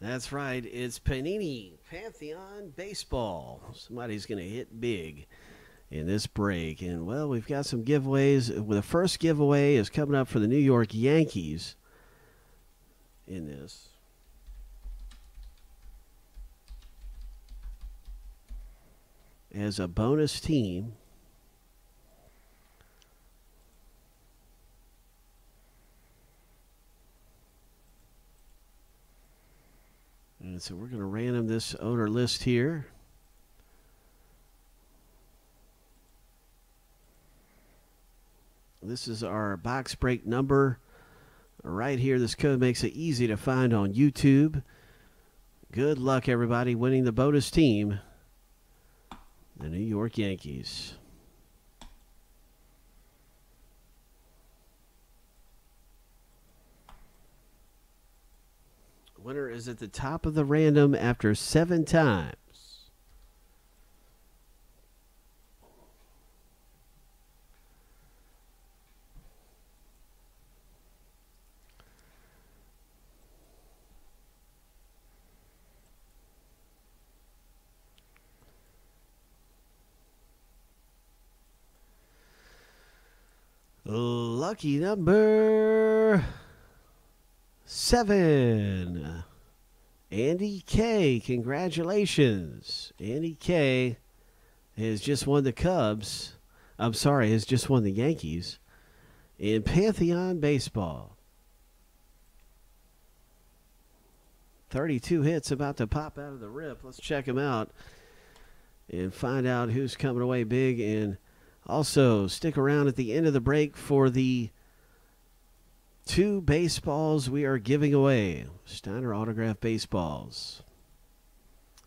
That's right. It's Panini Pantheon Baseball. Somebody's going to hit big in this break. And, well, we've got some giveaways. The first giveaway is coming up for the New York Yankees in this. As a bonus team. And so we're going to random this owner list here. This is our box break number right here. This code makes it easy to find on YouTube. Good luck, everybody, winning the bonus team, the New York Yankees. Winner is at the top of the random after 7 times. Lucky number 7. Andy K. Congratulations. Andy K. has just won the Cubs. I'm sorry, has just won the Yankees in Pantheon Baseball. 32 hits about to pop out of the rip. Let's check him out and find out who's coming away big. And also stick around at the end of the break for the 2 baseballs we are giving away. Steiner autograph baseballs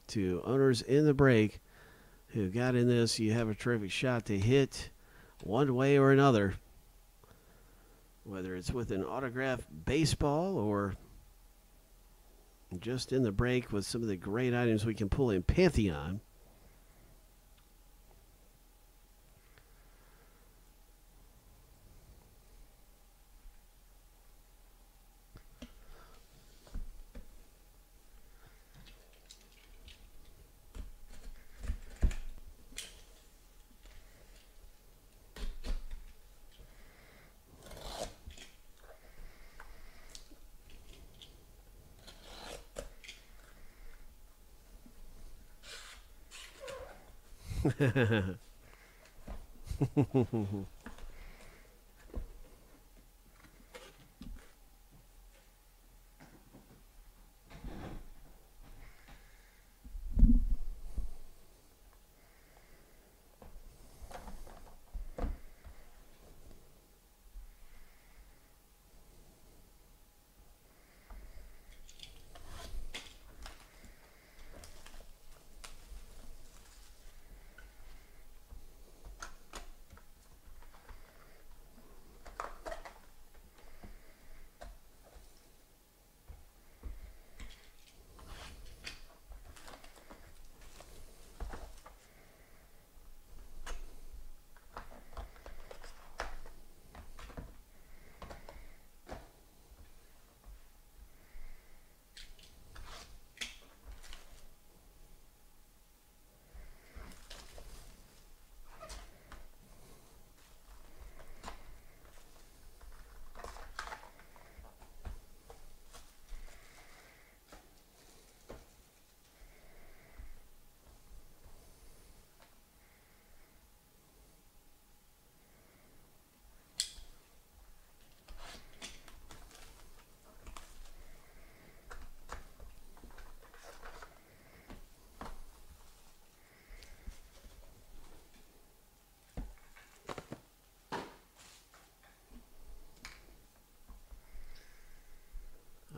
to owners in the break who got in this. You have a terrific shot to hit one way or another, whether it's with an autograph baseball or just in the break with some of the great items we can pull in Pantheon.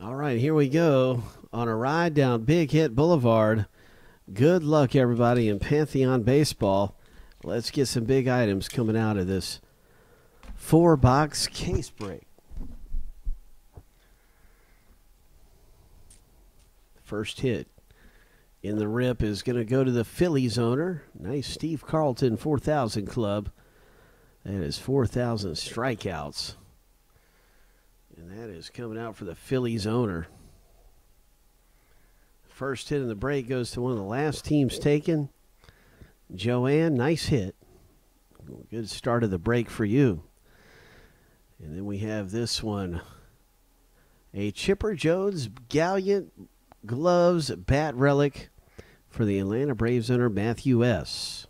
All right, here we go on a ride down Big Hit Boulevard. Good luck, everybody, in Pantheon Baseball. Let's get some big items coming out of this 4-box case break. First hit in the rip is going to go to the Phillies owner. Nice Steve Carlton 4,000 club. That is 4,000 strikeouts. And that is coming out for the Phillies owner. first hit in the break goes to one of the last teams taken. Joanne, nice hit. Good start of the break for you. And then we have this one. A Chipper Jones Gallant Gloves bat relic for the Atlanta Braves owner Matthew S.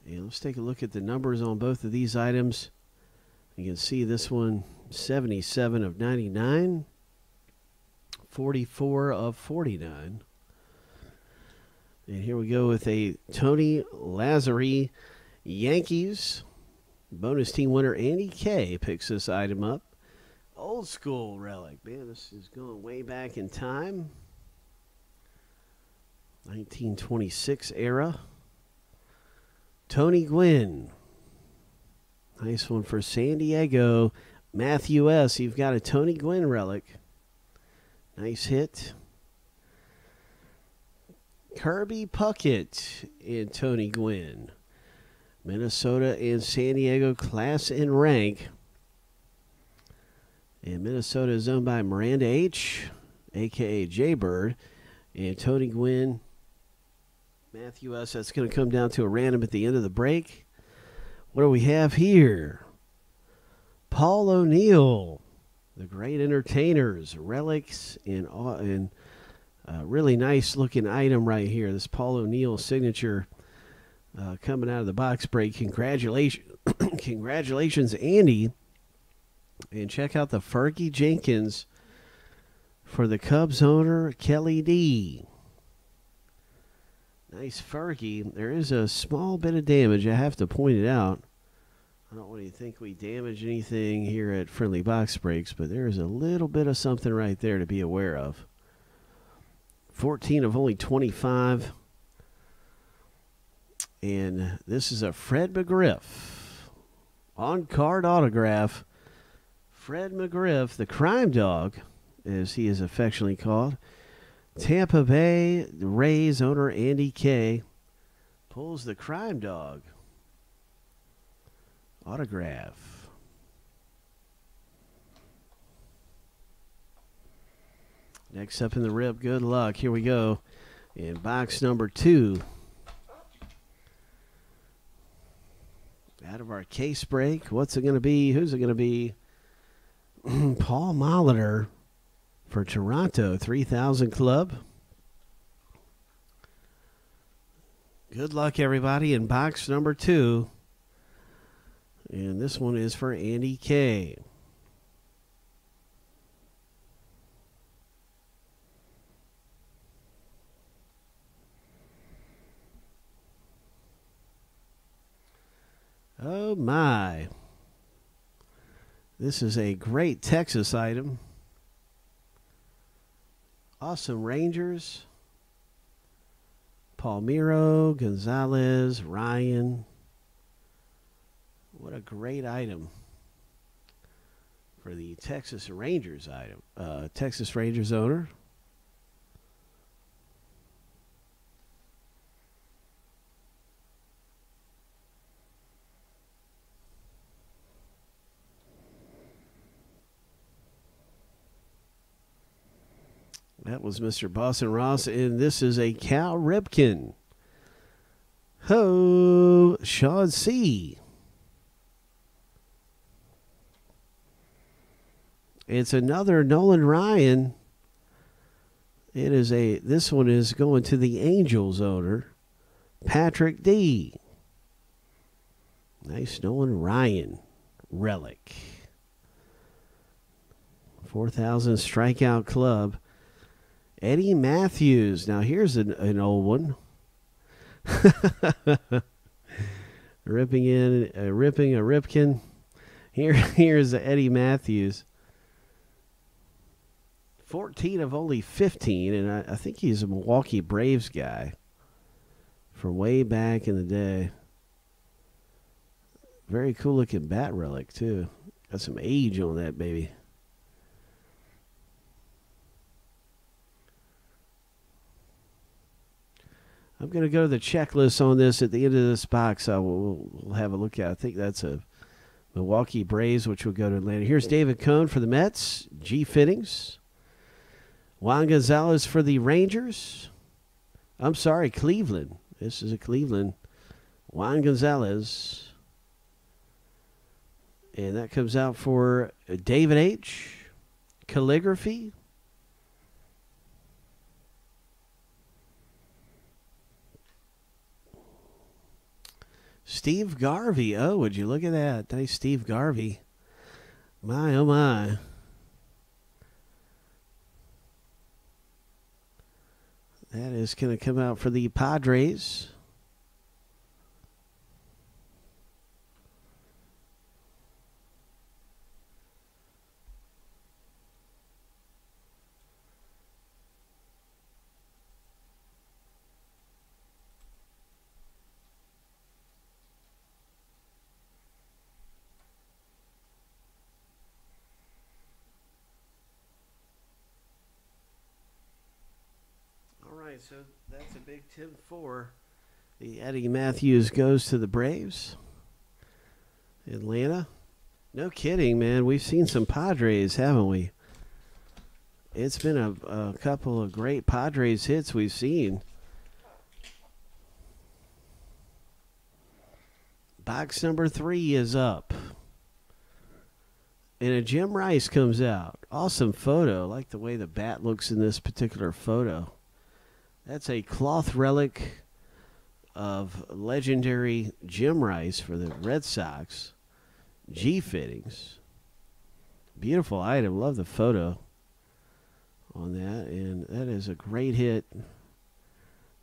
And let's take a look at the numbers on both of these items. You can see this one, 77 of 99, 44 of 49. And here we go with a Tony Lazzari Yankees. Bonus team winner Andy K picks this item up. Old school relic. Man, this is going way back in time. 1926 era. Tony Gwynn. Nice one for San Diego. Matthew S. You've got a Tony Gwynn relic. Nice hit. Kirby Puckett and Tony Gwynn. Minnesota and San Diego class and rank. And Minnesota is owned by Miranda H., a.k.a. Jaybird. And Tony Gwynn, Matthew S. That's going to come down to a random at the end of the break. What do we have here? Paul O'Neill, the great entertainers, relics, and really nice looking item right here. This Paul O'Neill signature coming out of the box break. Congratulations, congratulations, Andy. And check out the Fergie Jenkins for the Cubs owner, Kelly D. Nice Fergie. There is a small bit of damage. I have to point it out. I don't want you to think we damage anything here at Friendly Box Breaks, but there is a little bit of something right there to be aware of. 14 of only 25. And this is a Fred McGriff on-card autograph. Fred McGriff, the crime dog, as he is affectionately called. Tampa Bay Rays owner Andy K. pulls the crime dog autograph. Next up in the rip, good luck. Here we go. In box number 2. Out of our case break. What's it going to be? Who's it going to be? Paul Molitor for Toronto, 3000 Club. Good luck, everybody, in box number 2. And this one is for Andy K. Oh, my. This is a great Texas item. Awesome Rangers. Palmeiro, Gonzalez, Ryan. What a great item for the Texas Rangers item. Texas Rangers owner. That was Mr. Boston Ross, and this is a Cal Ripken. Ho, Sean C. It's another Nolan Ryan. This one is going to the Angels owner, Patrick D. Nice Nolan Ryan relic. 4,000 strikeout club. Eddie Matthews. Now here's an old one. Ripping a Ripken. Here's Eddie Matthews. 14 of only 15, and I think he's a Milwaukee Braves guy from way back in the day. Very cool looking bat relic too. Got some age on that baby. I'm going to go to the checklist on this at the end of this box. We'll have a look at. I think that's a Milwaukee Braves, which will go to Atlanta. Here's David Cohn for the Mets. G Fittings. Juan Gonzalez for the Rangers. I'm sorry, Cleveland. This is a Cleveland. Juan Gonzalez. And that comes out for David H. Calligraphy. Steve Garvey. Oh, would you look at that? Nice Steve Garvey. My, oh my. That is going to come out for the Padres. So that's a big 10-4. The Eddie Matthews goes to the Braves. Atlanta. No kidding, man. We've seen some Padres, haven't we? It's been a couple of great Padres hits we've seen. Box number 3 is up. And a Jim Rice comes out. Awesome photo. I like the way the bat looks in this particular photo. That's a cloth relic of legendary Jim Rice for the Red Sox. G fittings. Beautiful item. Love the photo on that. And that is a great hit.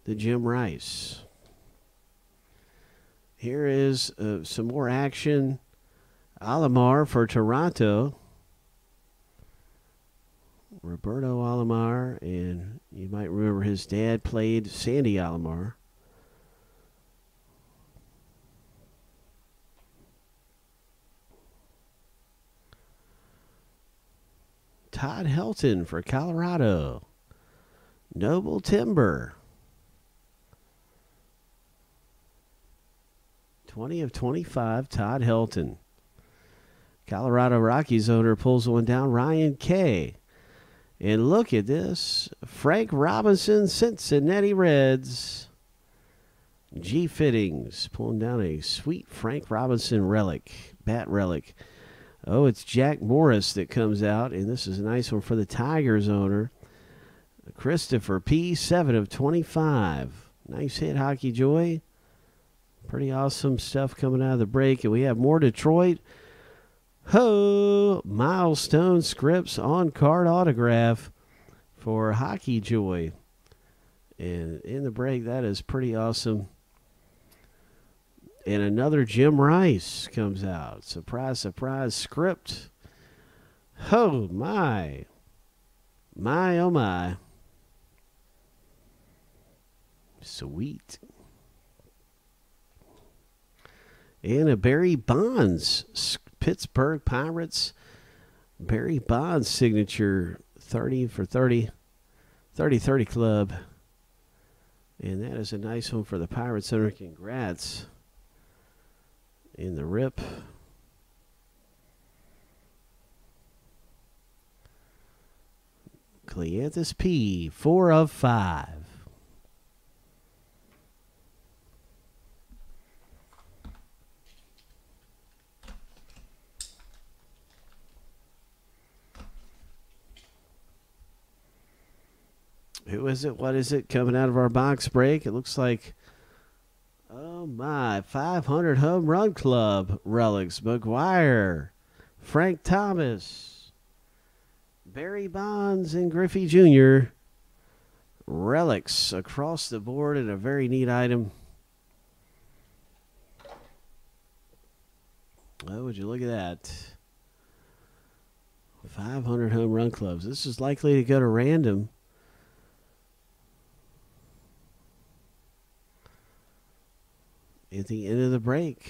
The Jim Rice. Here is some more action. Alomar for Toronto. Roberto Alomar, and you might remember his dad played Sandy Alomar. Todd Helton for Colorado. Noble Timber. 20 of 25, Todd Helton. Colorado Rockies owner pulls one down, Ryan K. And look at this. Frank Robinson, Cincinnati Reds. G fittings. Pulling down a sweet Frank Robinson relic. Bat relic. Oh, it's Jack Morris that comes out. And this is a nice one for the Tigers owner. Christopher P. 7 of 25. Nice hit, Hockey Joy. Pretty awesome stuff coming out of the break. And we have more Detroit. Ho! Milestone Scripts on card autograph for Hockey Joy. And in the break, that is pretty awesome. And another Jim Rice comes out. Surprise, surprise, script. Oh, my. My, oh, my. Sweet. And a Barry Bonds Pittsburgh Pirates, Barry Bonds signature, 30 for 30, 30-30 club. And that is a nice one for the Pirates owner. Congrats. In the rip. Cleanthus P, 4 of 5. Who is it? What is it coming out of our box break? It looks like, oh my, 500 Home Run Club relics. McGuire, Frank Thomas, Barry Bonds, and Griffey Jr. Relics across the board and a very neat item. Oh, would you look at that? 500 Home Run Clubs. This is likely to go to random. At the end of the break.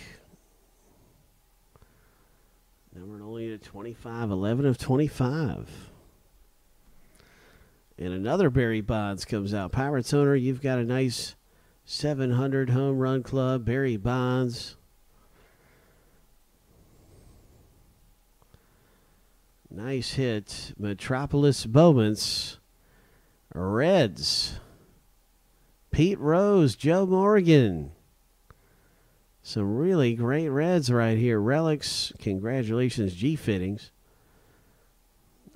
Numbered only to 25, 11 of 25. And another Barry Bonds comes out. Pirates owner, you've got a nice 700 Home Run Club. Barry Bonds. Nice hit. Metropolis Moments. Reds. Pete Rose, Joe Morgan. Some really great Reds right here. Relics. Congratulations, G Fittings.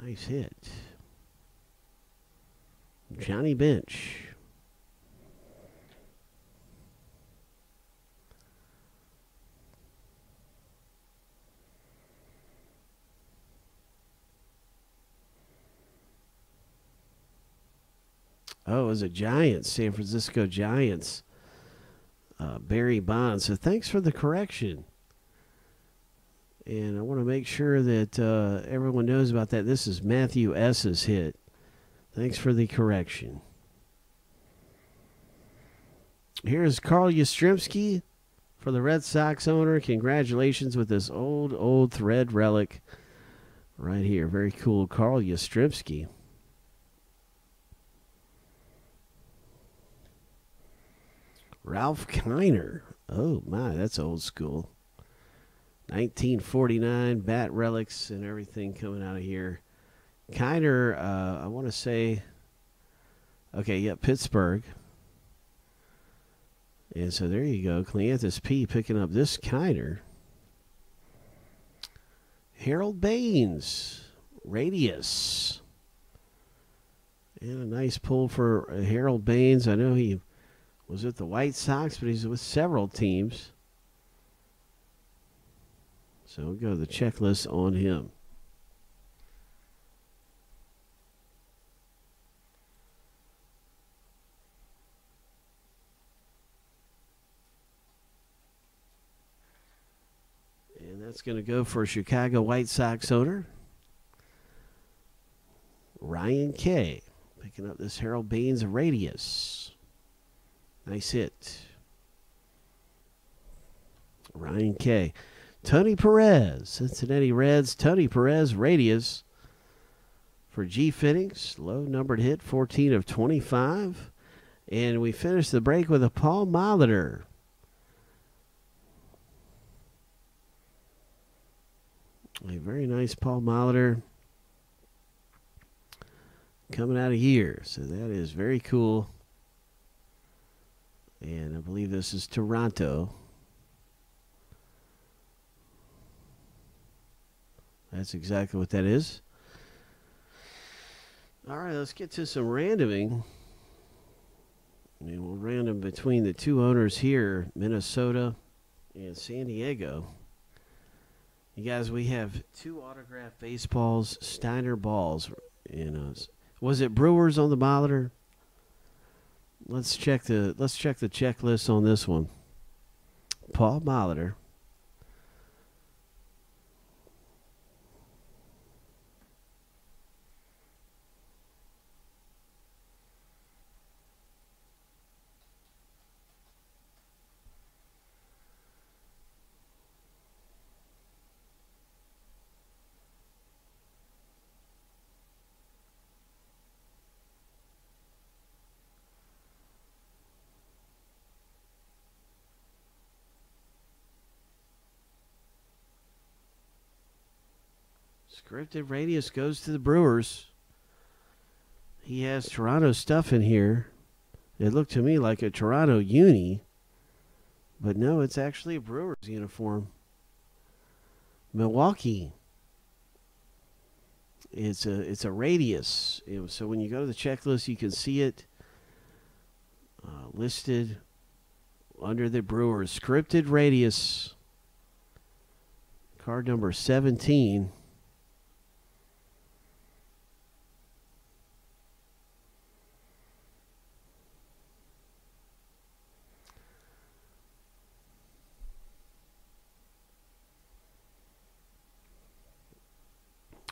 Nice hit. Johnny Bench. Oh, it was a Giants, San Francisco Giants. Barry Bonds. So thanks for the correction. And I want to make sure that everyone knows about that. This is Matthew S.'s hit. Thanks for the correction. Here's Carl Yastrzemski for the Red Sox owner. Congratulations with this old thread relic right here. Very cool, Carl Yastrzemski. Ralph Kiner. Oh, my, that's old school. 1949 bat relics and everything coming out of here. Kiner, I want to say, okay, yeah, Pittsburgh. And so there you go. Cleanthus P picking up this Kiner. Harold Baines, Radius. And a nice pull for Harold Baines. I know he was with the White Sox, but he's with several teams. So we'll go to the checklist on him. And that's going to go for Chicago White Sox owner Ryan K. Picking up this Harold Baines Radius. Nice hit. Ryan K. Tony Perez, Cincinnati Reds. Tony Perez, Radius for G Fittings. Low numbered hit, 14 of 25. And we finish the break with a Paul Molitor. A very nice Paul Molitor coming out of here. So that is very cool. And I believe this is Toronto. That's exactly what that is. All right, let's get to some randoming. And we'll random between the two owners here, Minnesota and San Diego. You guys, we have two autographed baseballs, Steiner balls. Was it Brewers on the Molitor? Let's check the checklist on this one. Paul Molitor. Scripted Radius goes to the Brewers. He has Toronto stuff in here. It looked to me like a Toronto uni, but no, it's actually a Brewers uniform. Milwaukee. It's a Radius. So when you go to the checklist, you can see it listed under the Brewers. Scripted Radius. Card number 17.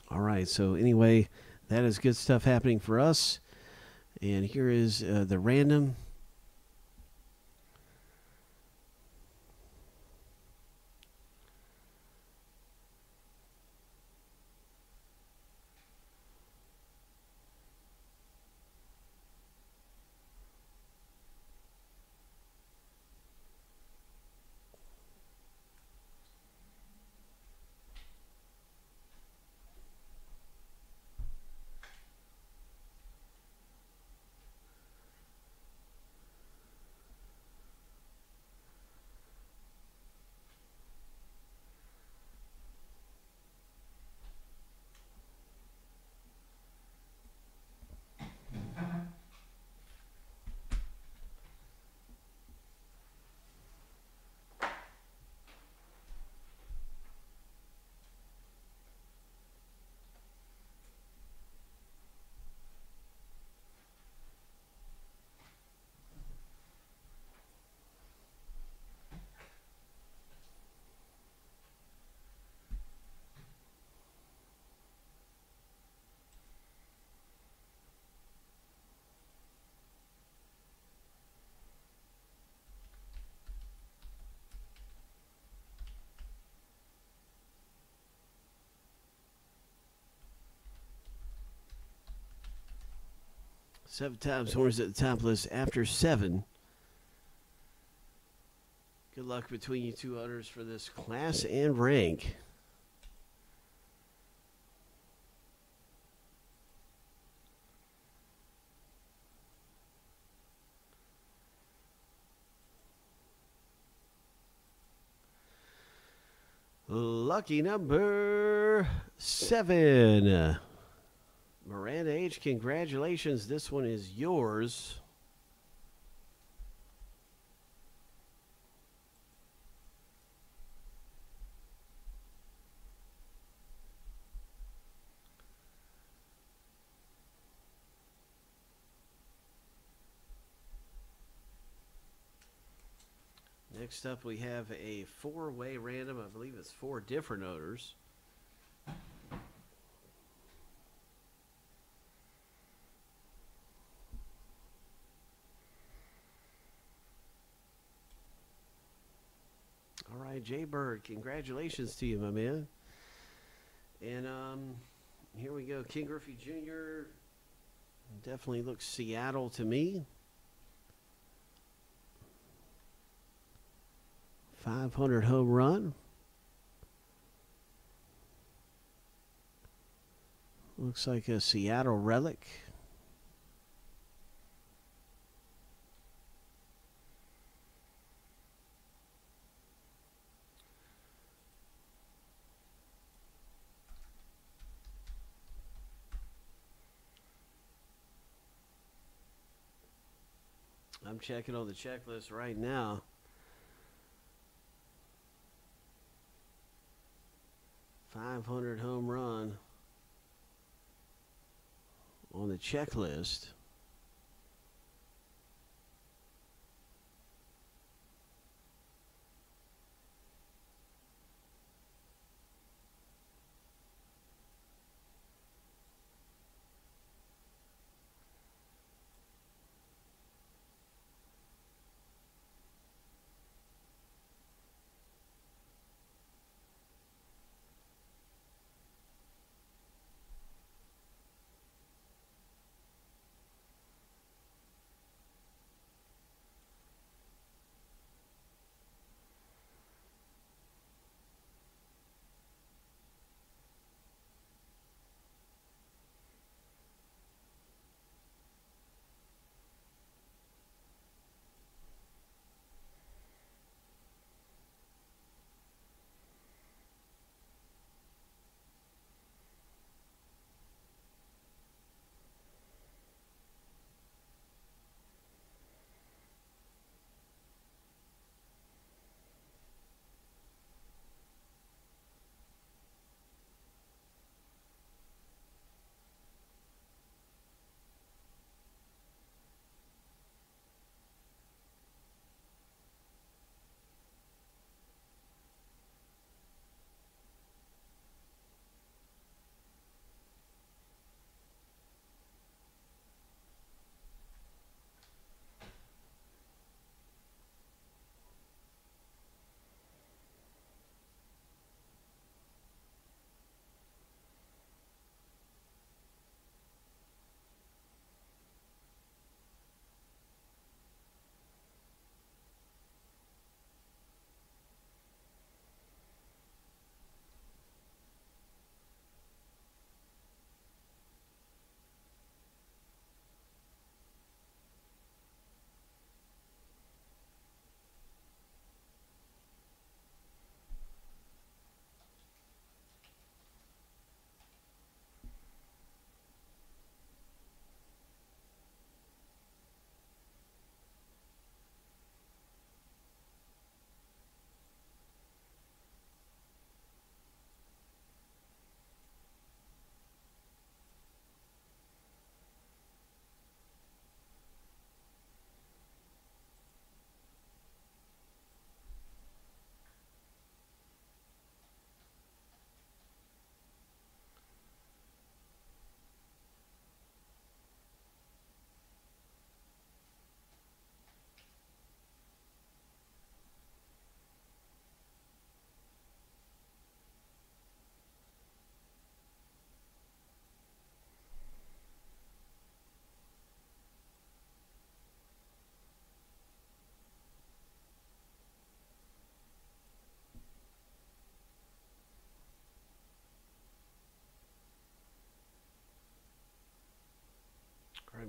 All right, so anyway, that is good stuff happening for us. And here is the random. 7 times horns at the top list after 7. Good luck between you two owners for this class and rank. Lucky number 7. Miranda H., congratulations. This one is yours. Next up, we have a 4-way random. I believe it's 4 different owners. All right, Jay Bird, congratulations to you, my man. And here we go. King Griffey Jr. Definitely looks Seattle to me. 500 home run. Looks like a Seattle relic. I'm checking on the checklist right now. .500 home run on the checklist.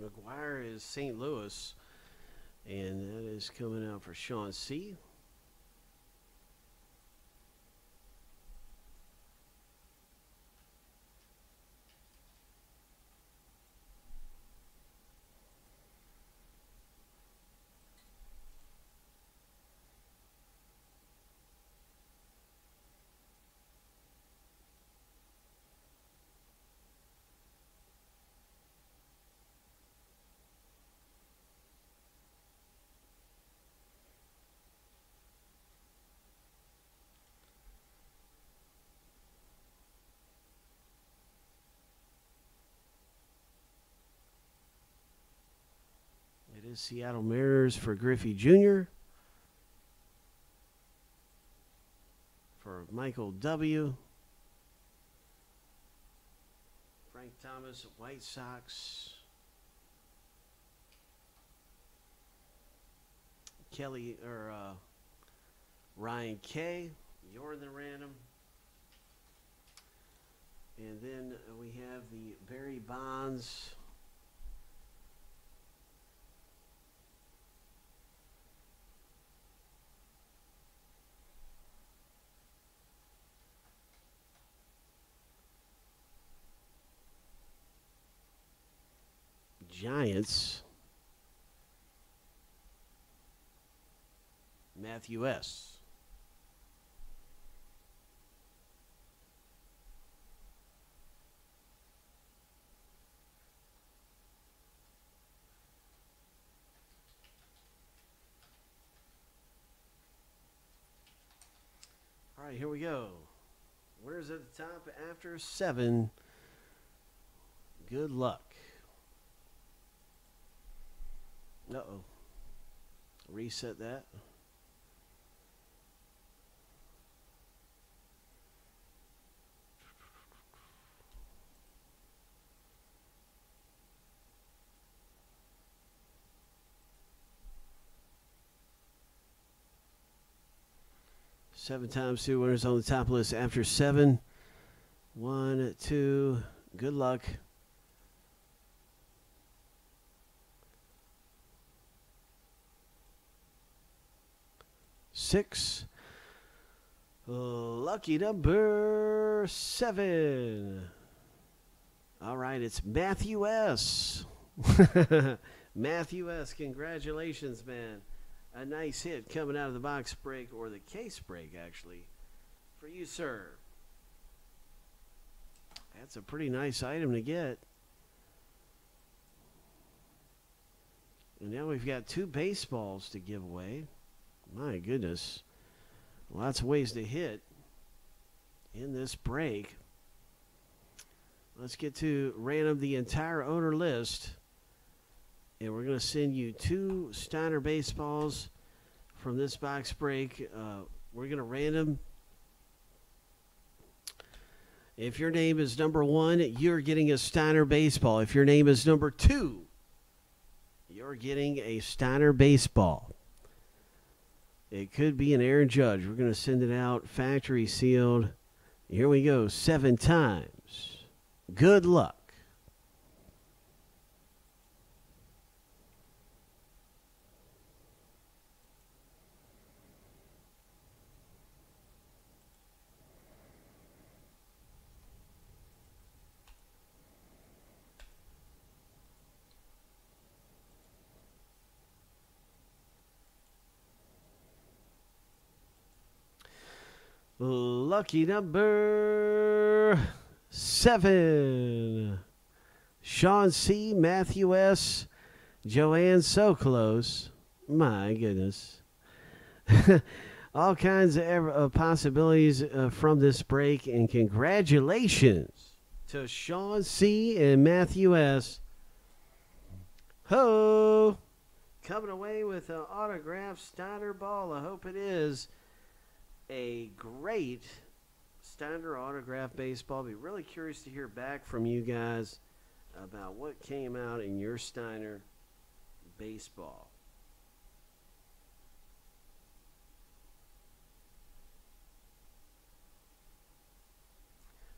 right, McGuire is St. Louis, and that is coming out for Sean C. It is Seattle Mariners for Griffey Jr. For Michael W. Frank Thomas, White Sox. Ryan K. You're the random. And then we have the Barry Bonds. Giants. Matthew S. All right, here we go. Winners at the top after 7. Good luck. Uh-oh. Reset that. Seven times 2 winners on the top list after 7. 1, 2. Good luck. Six. Lucky number 7. All right, it's Matthew S. Matthew S. Congratulations, man. A nice hit coming out of the box break, or the case break, actually, for you, sir. That's a pretty nice item to get. And now we've got 2 baseballs to give away. My goodness. Lots of ways to hit in this break. Let's get to random the entire owner list. And we're going to send you 2 Steiner baseballs from this box break. We're going to random. If your name is number 1, you're getting a Steiner baseball. If your name is number 2, you're getting a Steiner baseball. It could be an Aaron Judge. We're going to send it out factory sealed. Here we go, 7 times. Good luck. Lucky number 7. Sean C., Matthew S., Joanne, so close. My goodness. All kinds of possibilities from this break, and congratulations to Sean C. and Matthew S. Ho! Coming away with an autographed Steiner ball. I hope it is a great Steiner autograph baseball. Be really curious to hear back from you guys about what came out in your Steiner baseball.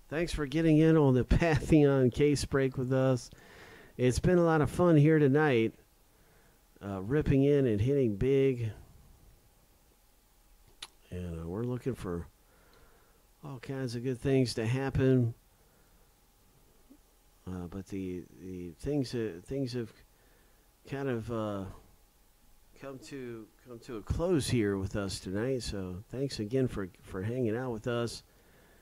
Thanks for getting in on the Pantheon case break with us. It's been a lot of fun here tonight, ripping in and hitting big. And we're looking for all kinds of good things to happen. But the things have kind of come to a close here with us tonight. So thanks again for hanging out with us.